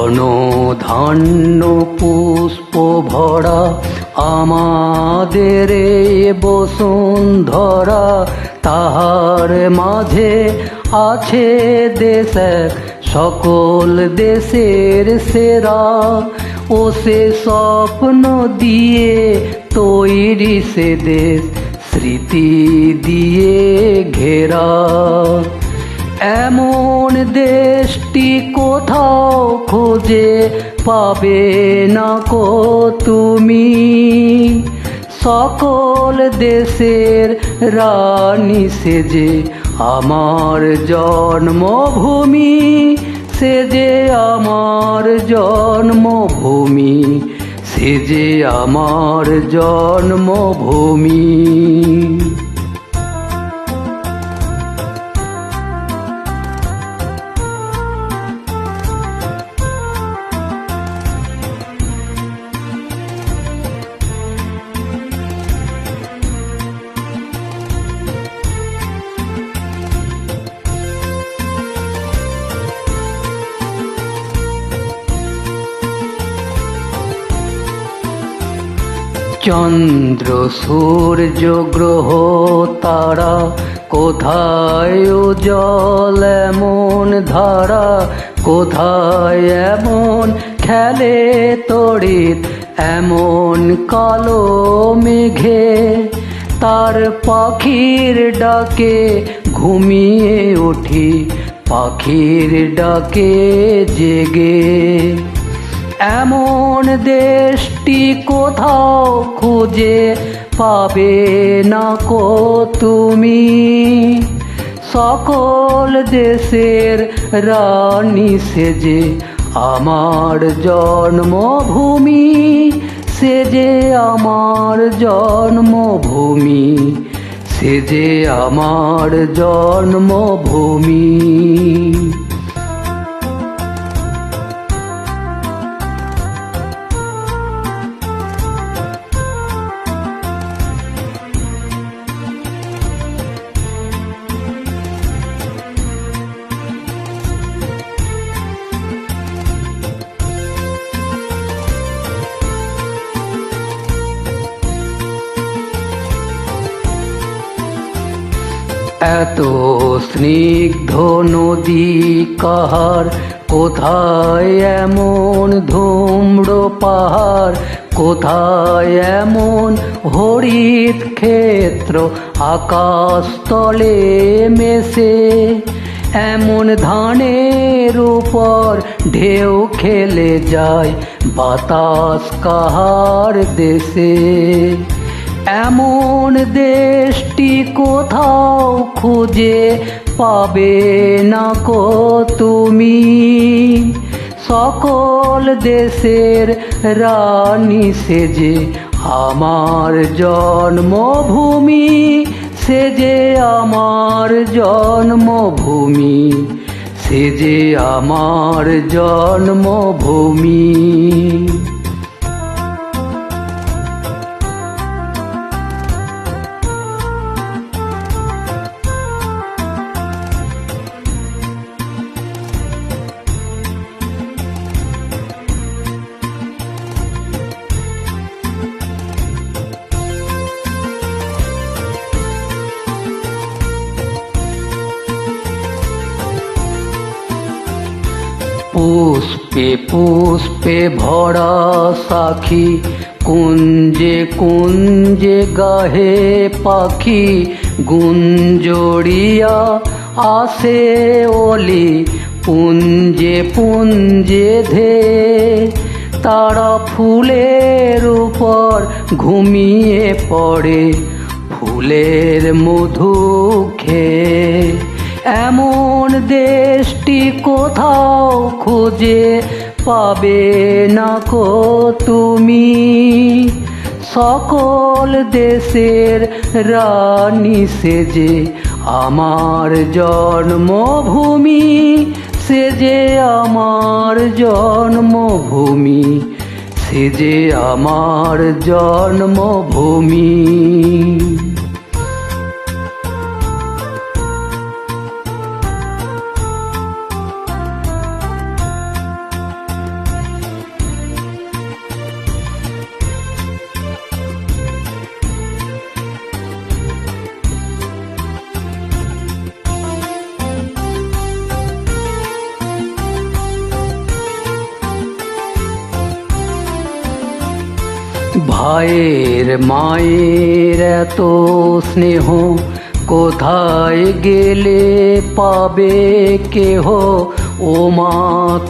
রণধান্য পুষ্প ভরা আমাদের এই বসুন্ধরা, তাহার মাঝে আছে দেশ এক সকল দেশের সেরা। ও সে স্বপ্ন দিয়ে তৈরি সে দেশ স্মৃতি দিয়ে ঘেরা। এমন দেশটি কোথাও খুঁজে পাবে না কো তুমি, সকল দেশের রানী সেজে আমার জন্মভূমি, সেজে আমার জন্মভূমি, সেজে আমার জন্মভূমি। চন্দ্র সূর্য গ্রহ তারা কোথায় উজ্জ্বল এমন ধারা, কোথায় এমন খেলে তড়িৎ এমন কালো মেঘে। তার পাখির ডাকে ঘুমিয়ে উঠি, পাখির ডাকে জেগে। এমন দেশটি কোথাও খুঁজে পাবে না কো তুমি, সকল দেশের রানী সেজে আমার জন্মভূমি, সেজে আমার জন্মভূমি, সেজে আমার জন্মভূমি। এত স্নিগ্ধ নদী কাহার, কোথায় এমন ধূম্র পাহাড়, কোথায় এমন হরিত ক্ষেত্র আকাশ তলে মেশে। এমন ধানের উপর ঢেউ খেলে যায় বাতাস কাহার দেশে। এমন দেশটি কোথাও খুঁজে পাবে না কো তুমি, সকল দেশের রানী সেজে আমার জন্মভূমি, সেজে আমার জন্মভূমি, সেজে আমার জন্মভূমি। পুষ্পে পুষ্পে ভরা সাখী, কুঞ্জে কুঞ্জে গাহে পাখি। গুঞ্জরিয়া আসে ওলি পুঞ্জে পুঞ্জে ধে। তারা ফুলের উপর ঘুমিয়ে পড়ে ফুলের মধু খেয়ে। এমন দেশটি কোথাও খুঁজে পাবে না কো তুমি, সকল দেশের রানী সেজে আমার জন্মভূমি, সেজে আমার জন্মভূমি, সেজে আমার জন্মভূমি। ভাইয়ের মায়ের এত স্নেহ কোথায় গেলে পাবে কেহ? ও মা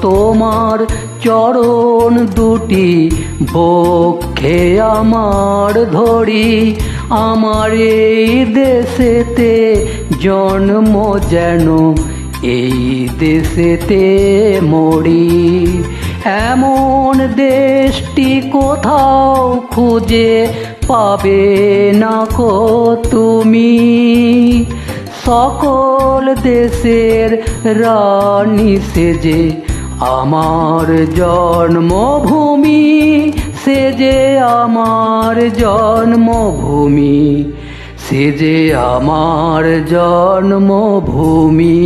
তোমার চরণ দুটি বক্ষে আমার ধরি, আমার এই দেশেতে জন্ম যেন এই দেশেতে মরি। এমন দেশটি কোথাও খুঁজে পাবে না কো তুমি, সকল দেশের রানী সেজে আমার জন্মভূমি, সেজে আমার জন্মভূমি, সেজে আমার জন্মভূমি।